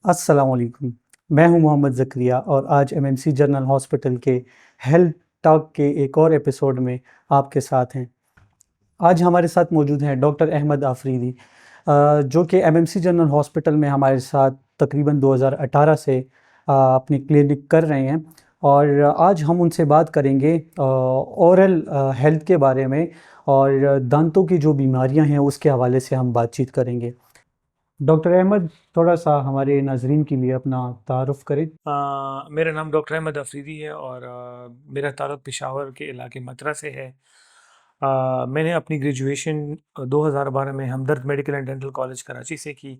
अस्सलामुअलैकुम। मैं हूं मोहम्मद ज़करिया और आज एमएमसी जनरल हॉस्पिटल के हेल्थ टॉक के एक और एपिसोड में आपके साथ हैं। आज हमारे साथ मौजूद हैं डॉक्टर अहमद आफरीदी, जो कि एमएमसी जनरल हॉस्पिटल में हमारे साथ तकरीबन 2018 से अपनी क्लिनिक कर रहे हैं। और आज हम उनसे बात करेंगे ओरल हेल्थ के बारे में, और दांतों की जो बीमारियां हैं उसके हवाले से हम बातचीत करेंगे। डॉक्टर अहमद, थोड़ा सा हमारे नाजरीन के लिए अपना तारुफ करें। मेरा नाम डॉक्टर अहमद अफरीदी है और मेरा ताल्लुक़ पेशावर के इलाके मथुरा से है। मैंने अपनी ग्रेजुएशन 2012 में Hamdard medical and dental college Karachi से की।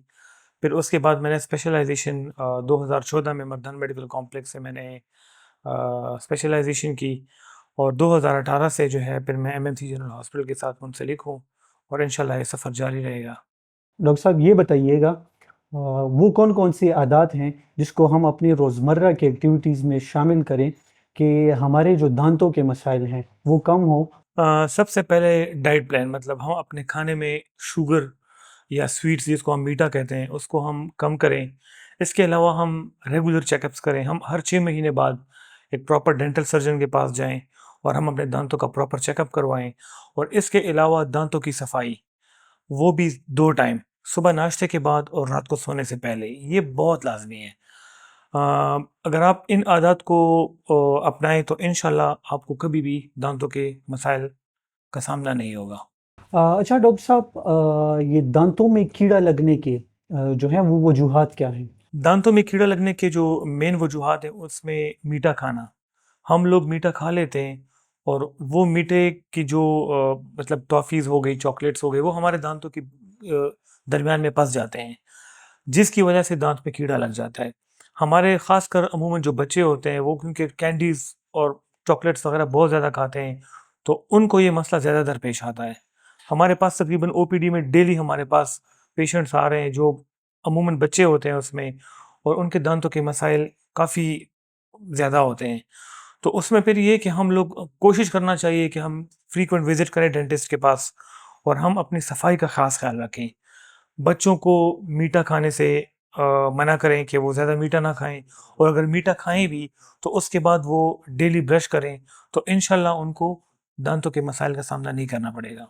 फिर उसके बाद मैंने स्पेशलाइजेशन 2014 में मर्दान मेडिकल कॉम्प्लेक्स से मैंने स्पेशलाइजेशन की। और 2018 से जो है फिर मैं एमएमसी जनरल हॉस्पिटल के साथ मुंसलिक हूँ और इंशाल्लाह ये सफ़र जारी रहेगा। डॉक्टर साहब, ये बताइएगा, वो कौन कौन सी आदात हैं जिसको हम अपनी रोज़मर्रा की एक्टिविटीज़ में शामिल करें कि हमारे जो दांतों के मसाइल हैं वो कम हो। सबसे पहले डाइट प्लान, मतलब हम अपने खाने में शुगर या स्वीट्स जिसको हम मीठा कहते हैं उसको हम कम करें। इसके अलावा हम रेगुलर चेकअप्स करें, हम हर 6 महीने बाद एक प्रॉपर डेंटल सर्जन के पास जाएं और हम अपने दांतों का प्रॉपर चेकअप करवाएं। और इसके अलावा दांतों की सफाई, वो भी 2 टाइम, सुबह नाश्ते के बाद और रात को सोने से पहले, ये बहुत लाजमी है। अ, अगर आप इन आदत को अपनाएं तो इंशाल्लाह आपको कभी भी दांतों के मसाइल का सामना नहीं होगा। अच्छा डॉक्टर साहब, ये दांतों में कीड़ा लगने के जो हैं वो वजूहात क्या हैं? दांतों में कीड़ा लगने के जो मेन वजूहात हैं उसमें मीठा खाना, हम लोग मीठा खा लेते हैं और वो मीठे की जो मतलब टॉफ़ीज़ हो गई, चॉकलेट्स हो गए, वो हमारे दांतों की दरमियान में फंस जाते हैं, जिसकी वजह से दांत पे कीड़ा लग जाता है। हमारे ख़ासकर अमूमन जो बच्चे होते हैं वो क्योंकि कैंडीज़ और चॉकलेट्स वगैरह बहुत ज़्यादा खाते हैं, तो उनको ये मसला ज़्यादा दरपेश आता है। हमारे पास तकरीबन ओपीडी में डेली हमारे पास पेशेंट्स आ रहे हैं जो अमूमन बच्चे होते हैं उसमें, और उनके दांतों के मसाइल काफ़ी ज़्यादा होते हैं। तो उसमें फिर ये कि हम लोग कोशिश करना चाहिए कि हम फ्रीक्वेंट विज़िट करें डेंटिस्ट के पास और हम अपनी सफाई का ख़ास ख़्याल रखें। बच्चों को मीठा खाने से मना करें कि वो ज़्यादा मीठा ना खाएँ, और अगर मीठा खाएँ भी तो उसके बाद वो डेली ब्रश करें, तो इंशाल्लाह उनको दांतों के मसाइल का सामना नहीं करना पड़ेगा।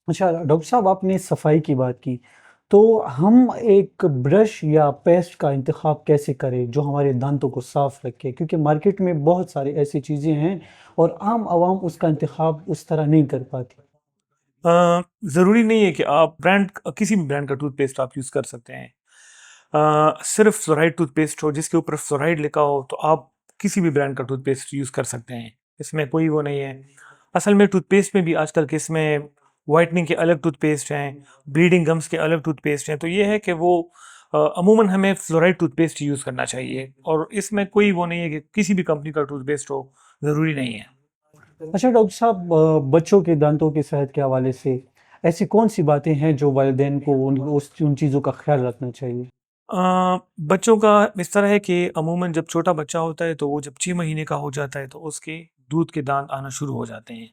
अच्छा डॉक्टर साहब, आपने सफाई की बात की, तो हम एक ब्रश या पेस्ट का इंतखाब कैसे करें जो हमारे दांतों को साफ रखे, क्योंकि मार्केट में बहुत सारी ऐसी चीज़ें हैं और आम आवाम उसका इंतखाब उस तरह नहीं कर पाती। ज़रूरी नहीं है कि आप किसी भी ब्रांड का टूथपेस्ट आप यूज़ कर सकते हैं। सिर्फ फ्लोराइड टूथपेस्ट हो जिसके ऊपर फ्लोराइड लिखा हो तो आप किसी भी ब्रांड का टूथपेस्ट यूज़ कर सकते हैं, इसमें कोई वो नहीं है। असल में टूथपेस्ट में भी आजकल के इसमें वाइटनिंग के अलग टूथपेस्ट हैं, ब्लीडिंग गम्स के अलग टूथपेस्ट हैं, तो ये है कि वो अमूमन हमें फ्लोराइड टूथपेस्ट यूज़ करना चाहिए, और इसमें कोई वो नहीं है कि किसी भी कंपनी का टूथपेस्ट हो, ज़रूरी नहीं है। अच्छा डॉक्टर साहब, बच्चों के दांतों की सेहत के हवाले से ऐसी कौन सी बातें हैं जो वालिदैन को उन चीज़ों का ख्याल रखना चाहिए? बच्चों का इस तरह है कि अमूमन जब छोटा बच्चा होता है तो वो जब 6 महीने का हो जाता है तो उसके दूध के दांत आना शुरू हो जाते हैं,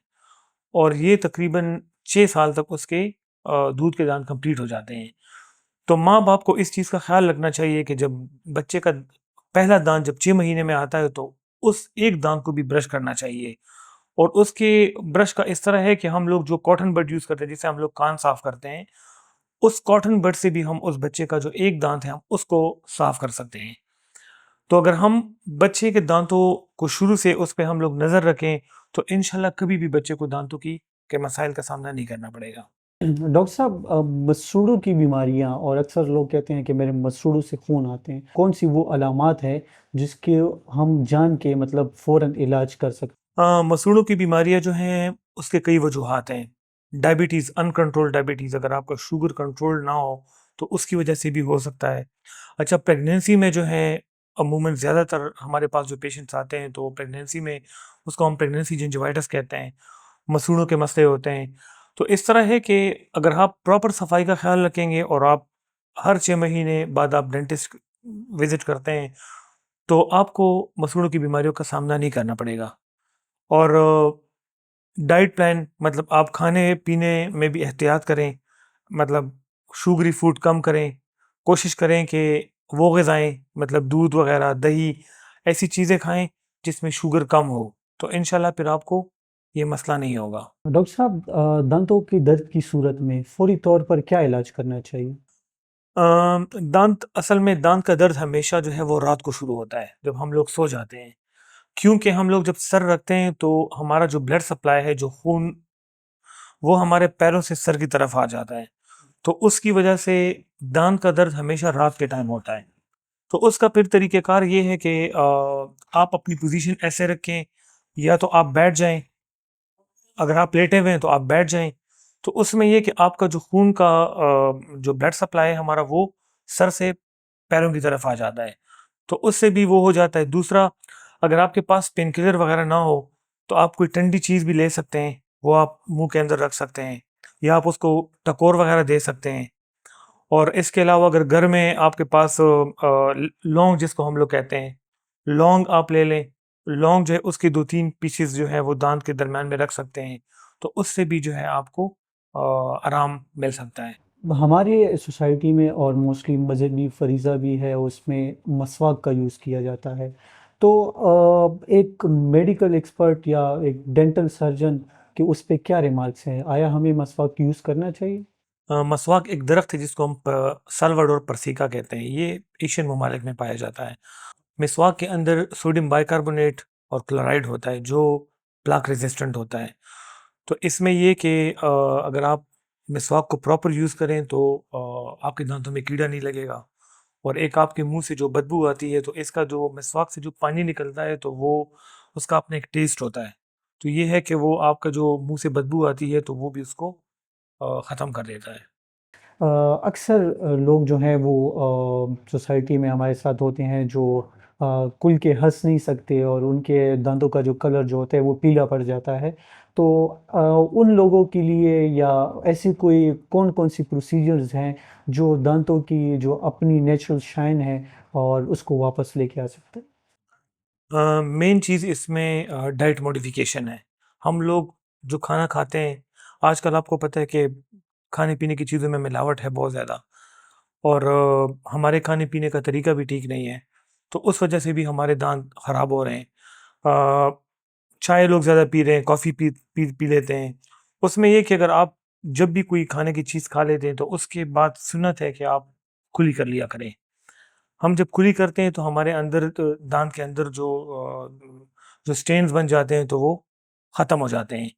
और ये तकरीबन 6 साल तक उसके दूध के दांत कंप्लीट हो जाते हैं। तो माँ बाप को इस चीज़ का ख्याल रखना चाहिए कि जब बच्चे का पहला दांत जब 6 महीने में आता है तो उस एक दांत को भी ब्रश करना चाहिए। और उसके ब्रश का इस तरह है कि हम लोग जो कॉटन बड यूज़ करते हैं जिससे हम लोग कान साफ करते हैं, उस कॉटन बड से भी हम उस बच्चे का जो एक दांत है हम उसको साफ कर सकते हैं। तो अगर हम बच्चे के दांतों को शुरू से उस पे हम लोग नज़र रखें तो इंशाल्लाह कभी भी बच्चे को दांतों की के मसाइल का सामना नहीं करना पड़ेगा। डॉक्टर साहब, मसूड़ों की बीमारियां, और अक्सर लोग कहते हैं कि मेरे मसूड़ों से खून आते हैं, कौन सी वो अलामात है जिसके हम जान के मतलब फ़ौरन इलाज कर सकते मसूड़ों की बीमारियां जो हैं उसके कई वजूहात हैं। डायबिटीज़, अनकंट्रोल्ड डायबिटीज़, अगर आपका शुगर कंट्रोल ना हो तो उसकी वजह से भी हो सकता है। अच्छा, प्रेगनेंसी में जो है अमूमन ज़्यादातर हमारे पास जो पेशेंट्स आते हैं तो प्रेगनेंसी में उसको हम प्रेगनेंसी जिंजिवाइटिस कहते हैं, मसूड़ों के मसले होते हैं। तो इस तरह है कि अगर आप प्रॉपर सफाई का ख्याल रखेंगे और आप हर 6 महीने बाद आप डेंटिस्ट विजिट करते हैं तो आपको मसूड़ों की बीमारियों का सामना नहीं करना पड़ेगा। और डाइट प्लान, मतलब आप खाने पीने में भी एहतियात करें, मतलब शुगरी फूड कम करें, कोशिश करें कि वो ग़िज़ाएँ मतलब दूध वगैरह, दही, ऐसी चीज़ें खाएं जिसमें शुगर कम हो, तो इंशाल्लाह फिर आपको ये मसला नहीं होगा। डॉक्टर साहब, दांतों की दर्द की सूरत में फौरी तौर पर क्या इलाज करना चाहिए? दांत का दर्द हमेशा जो है वो रात को शुरू होता है जब हम लोग सो जाते हैं, क्योंकि हम लोग जब सर रखते हैं तो हमारा जो ब्लड सप्लाई है, जो खून, वो हमारे पैरों से सर की तरफ आ जाता है, तो उसकी वजह से दांत का दर्द हमेशा रात के टाइम होता है। तो उसका फिर तरीक़ेकार ये है कि आप अपनी पोजीशन ऐसे रखें, या तो आप बैठ जाएं, अगर आप लेटे हुए हैं तो आप बैठ जाएं, तो उसमें ये कि आपका जो खून का जो ब्लड सप्लाई है हमारा, वो सर से पैरों की तरफ आ जाता है, तो उससे भी वो हो जाता है। दूसरा, अगर आपके पास पेन किलर वगैरह ना हो तो आप कोई ठंडी चीज़ भी ले सकते हैं, वो आप मुंह के अंदर रख सकते हैं, या आप उसको टकोर वगैरह दे सकते हैं। और इसके अलावा अगर घर में आपके पास लौंग, जिसको हम लोग कहते हैं, लौंग आप ले लें। लौंग जो है उसकी 2-3 पीसेस जो है वो दांत के दरम्यान में रख सकते हैं, तो उससे भी जो है आपको आराम मिल सकता है। हमारे सोसाइटी में और मोस्टली मजहबी फरीज़ा भी है, उसमें मसवाक का यूज़ किया जाता है। तो एक मेडिकल एक्सपर्ट या एक डेंटल सर्जन के उस पे क्या रिमार्क्स हैं? आया हमें मसवाक यूज़ करना चाहिए? मसवाक एक दरख्त है जिसको हम साल्वाडोर परसिका कहते हैं, ये एशियन ममालिक में पाया जाता है। मिसवाक के अंदर सोडियम बाइकार्बोनेट और क्लोराइड होता है जो प्लाक रेजिस्टेंट होता है। तो इसमें ये कि अगर आप मिसवाक को प्रॉपर यूज़ करें तो आपके दांतों में कीड़ा नहीं लगेगा, और एक आपके मुंह से जो बदबू आती है, तो इसका जो मिसवाक से जो पानी निकलता है तो वो उसका अपना एक टेस्ट होता है। तो ये है कि वो आपका जो मुंह से बदबू आती है तो वो भी उसको ख़त्म कर देता है। अक्सर लोग जो हैं वो सोसाइटी में हमारे साथ होते हैं जो खुल के हंस नहीं सकते और उनके दांतों का जो कलर जो होता है वो पीला पड़ जाता है। तो उन लोगों के लिए या ऐसी कोई कौन-कौन सी प्रोसीजर्स हैं जो दांतों की जो अपनी नेचुरल शाइन है और उसको वापस लेके आ सकते हैं? मेन चीज़ इसमें डाइट मॉडिफिकेशन है। हम लोग जो खाना खाते हैं, आजकल आपको पता है कि खाने पीने की चीज़ों में मिलावट है बहुत ज़्यादा, और हमारे खाने पीने का तरीका भी ठीक नहीं है, तो उस वजह से भी हमारे दांत खराब हो रहे हैं। अ, चाय लोग ज़्यादा पी रहे हैं, कॉफ़ी पी पी पी लेते हैं। उसमें ये कि अगर आप जब भी कोई खाने की चीज़ खा लेते हैं तो उसके बाद सुन्नत है कि आप कुली कर लिया करें। हम जब कुली करते हैं तो हमारे अंदर दांत के अंदर जो स्टेन्स बन जाते हैं तो वो ख़त्म हो जाते हैं।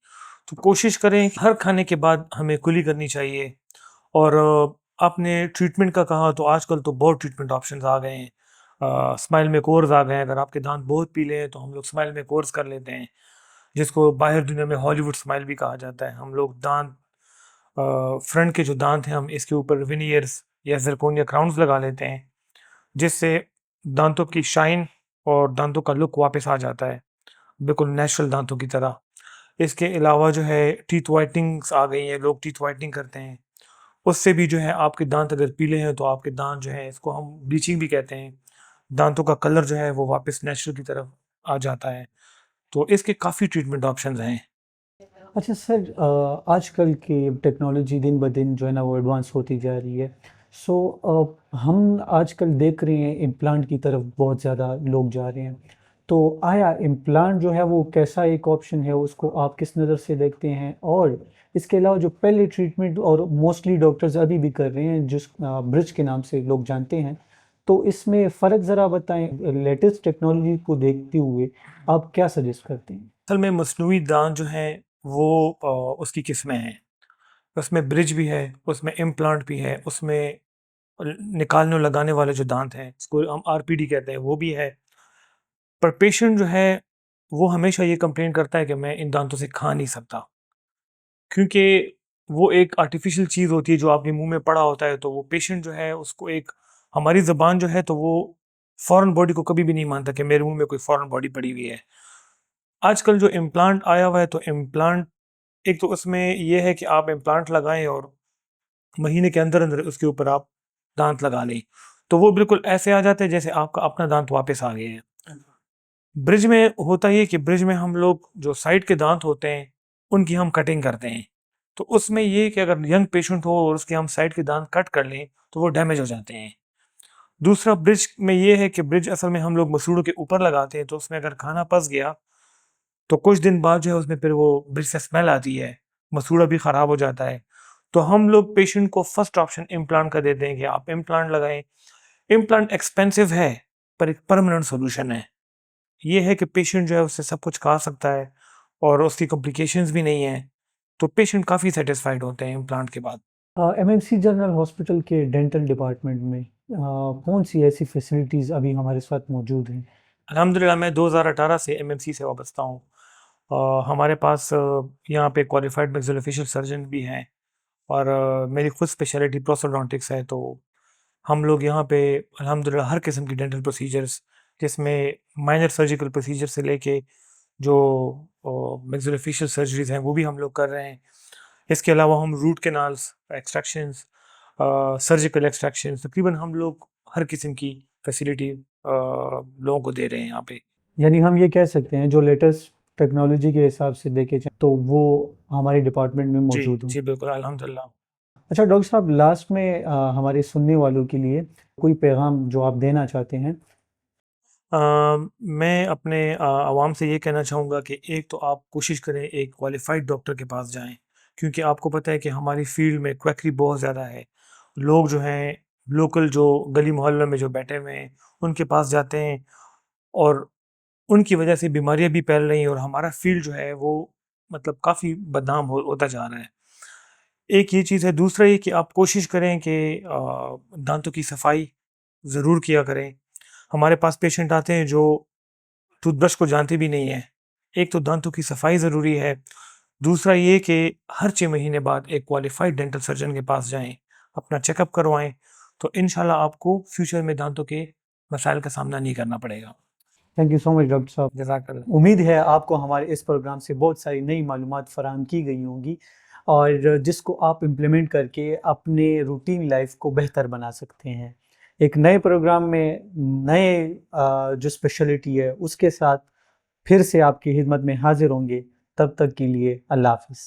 तो कोशिश करें हर खाने के बाद हमें कुली करनी चाहिए। और आपने ट्रीटमेंट का कहा, तो आजकल तो बहुत ट्रीटमेंट ऑप्शंस आ गए हैं। स्माइल मेकओवर्स आ गए हैं। अगर आपके दांत बहुत पीले हैं तो हम लोग स्माइल मेकओवर्स कर लेते हैं, जिसको बाहर दुनिया में हॉलीवुड स्माइल भी कहा जाता है। हम लोग दांत, फ्रंट के जो दांत हैं, हम इसके ऊपर विनियर्स या ज़िरकोनिया क्राउन्स लगा लेते हैं, जिससे दांतों की शाइन और दांतों का लुक वापस आ जाता है, बिल्कुल नेचुरल दांतों की तरह। इसके अलावा जो है टीथ वाइटनिंग्स आ गई हैं, लोग टीथ वाइटनिंग करते हैं। उससे भी जो है आपके दांत अगर पीले हैं तो आपके दांत जो है, इसको हम ब्लीचिंग भी कहते हैं, दांतों का कलर जो है वो वापस नेचुरल की तरफ आ जाता है। तो इसके काफ़ी ट्रीटमेंट ऑप्शंस हैं। अच्छा सर, आजकल की टेक्नोलॉजी दिन ब दिन जो है ना वो एडवांस होती जा रही है। सो हम आजकल देख रहे हैं इम्प्लांट की तरफ बहुत ज़्यादा लोग जा रहे हैं। तो आया इम्प्लांट जो है वो कैसा एक ऑप्शन है, उसको आप किस नज़र से देखते हैं? और इसके अलावा जो पहले ट्रीटमेंट और मोस्टली डॉक्टर्स अभी भी कर रहे हैं जिस ब्रिज के नाम से लोग जानते हैं, तो इसमें फ़र्क ज़रा बताएं। लेटेस्ट टेक्नोलॉजी को देखते हुए आप क्या सजेस्ट करते हैं? असल में मस्नूई दांत जो है वो उसकी किस्में हैं। उसमें ब्रिज भी है, उसमें इम्प्लांट भी है, उसमें निकालने और लगाने वाले जो दांत हैं, इसको हम आरपीडी कहते हैं, वो भी है। पर पेशेंट जो है वो हमेशा ये कंप्लेन करता है कि मैं इन दांतों से खा नहीं सकता, क्योंकि वो एक आर्टिफिशियल चीज़ होती है जो आपके मुंह में पड़ा होता है, तो वो पेशेंट जो है उसको एक, हमारी ज़बान जो है तो वो फॉरेन बॉडी को कभी भी नहीं मानता कि मेरे मुंह में कोई फॉरेन बॉडी पड़ी हुई है। आजकल जो इम्प्लांट आया हुआ है, तो इम्प्लांट एक तो उसमें ये है कि आप इम्प्लांट लगाएं और महीने के अंदर अंदर उसके ऊपर आप दांत लगा लें, तो वो बिल्कुल ऐसे आ जाते हैं जैसे आपका अपना दांत वापस आ गए हैं। ब्रिज में होता ये कि ब्रिज में हम लोग जो साइड के दांत होते हैं उनकी हम कटिंग करते हैं। तो उसमें ये कि अगर यंग पेशेंट हो और उसके हम साइड के दांत कट कर लें तो वो डैमेज हो जाते हैं। दूसरा ब्रिज में ये है कि ब्रिज असल में हम लोग मसूड़ों के ऊपर लगाते हैं, तो उसमें अगर खाना पस गया तो कुछ दिन बाद जो है उसमें फिर वो ब्रिज से स्मेल आती है, मसूड़ा भी ख़राब हो जाता है। तो हम लोग पेशेंट को फर्स्ट ऑप्शन इम्प्लांट का देते हैं कि आप इम्प्लांट लगाएं। इम्प्लांट एक्सपेंसिव है पर एक परमानेंट सॉल्यूशन है। ये है कि पेशेंट जो है उससे सब कुछ खा सकता है और उसकी कॉम्प्लिकेशंस भी नहीं है, तो पेशेंट काफ़ी सेटिस्फाइड होते हैं इम्प्लांट के बाद। एमएमसी जनरल हॉस्पिटल के डेंटल डिपार्टमेंट में कौन सी ऐसी फैसिलिटीज़ अभी हमारे साथ मौजूद हैं? अल्हम्दुलिल्लाह मैं 2018 से एमएमसी से वाबस्ता हूँ। हमारे पास यहाँ पे क्वालिफाइड मैक्सिलोफेशियल सर्जन भी हैं और मेरी खुद स्पेशलिटी प्रोस्टोडोंटिक्स है, तो हम लोग यहाँ पे अल्हम्दुलिल्लाह हर किस्म की डेंटल प्रोसीजर्स, जिसमें माइनर सर्जिकल प्रोसीजर से लेके जो मैक्सिलोफेशियल सर्जरीज हैं वो भी हम लोग कर रहे हैं। इसके अलावा हम root canals, extractions, surgical extractions, तकरीबन हम लोग हर किस्म की फैसिलिटी लोगों को दे रहे हैं यहाँ पे। यानी हम ये कह सकते हैं जो लेटेस्ट टेक्नोलॉजी के हिसाब से देखे जाए तो वो हमारे डिपार्टमेंट में जी, मौजूद हो। जी बिल्कुल अल्हम्दुलिल्लाह। अच्छा डॉक्टर साहब, लास्ट में हमारे सुनने वालों के लिए कोई पैगाम जो आप देना चाहते हैं? अ, मैं अपने आवाम से ये कहना चाहूँगा कि एक तो आप कोशिश करें एक क्वालिफ़ाइड डॉक्टर के पास जाएँ, क्योंकि आपको पता है कि हमारी फ़ील्ड में क्वैकरी बहुत ज़्यादा है। लोग जो हैं लोकल जो गली मोहल्लों में जो बैठे हुए हैं, उनके पास जाते हैं और उनकी वजह से बीमारियाँ भी फैल रही हैं और हमारा फ़ील्ड जो है वो मतलब काफ़ी बदनाम होता जा रहा है। एक ये चीज़ है, दूसरा ये कि आप कोशिश करें कि दाँतों की सफाई ज़रूर किया करें। हमारे पास पेशेंट आते हैं जो टूथब्रश को जानते भी नहीं हैं। एक तो दाँतों की सफाई ज़रूरी है, दूसरा ये कि हर 6 महीने बाद एक क्वालिफ़ाइड डेंटल सर्जन के पास जाएँ, अपना चेकअप करवाएँ, तो इंशाल्लाह आपको फ्यूचर में दाँतों के मसाइल का सामना नहीं करना पड़ेगा। Thank you so much doctor साहब। जज़ाकल्लाह। उम्मीद है आपको हमारे इस प्रोग्राम से बहुत सारी नई मालूमात फराहम की गई होंगी और जिसको आप इम्प्लीमेंट करके अपने रूटीन लाइफ को बेहतर बना सकते हैं। एक नए प्रोग्राम में नए जो स्पेशलिटी है उसके साथ फिर से आपकी खिदमत में हाजिर होंगे। तब तक के लिए अल्लाह हाफ़िज़।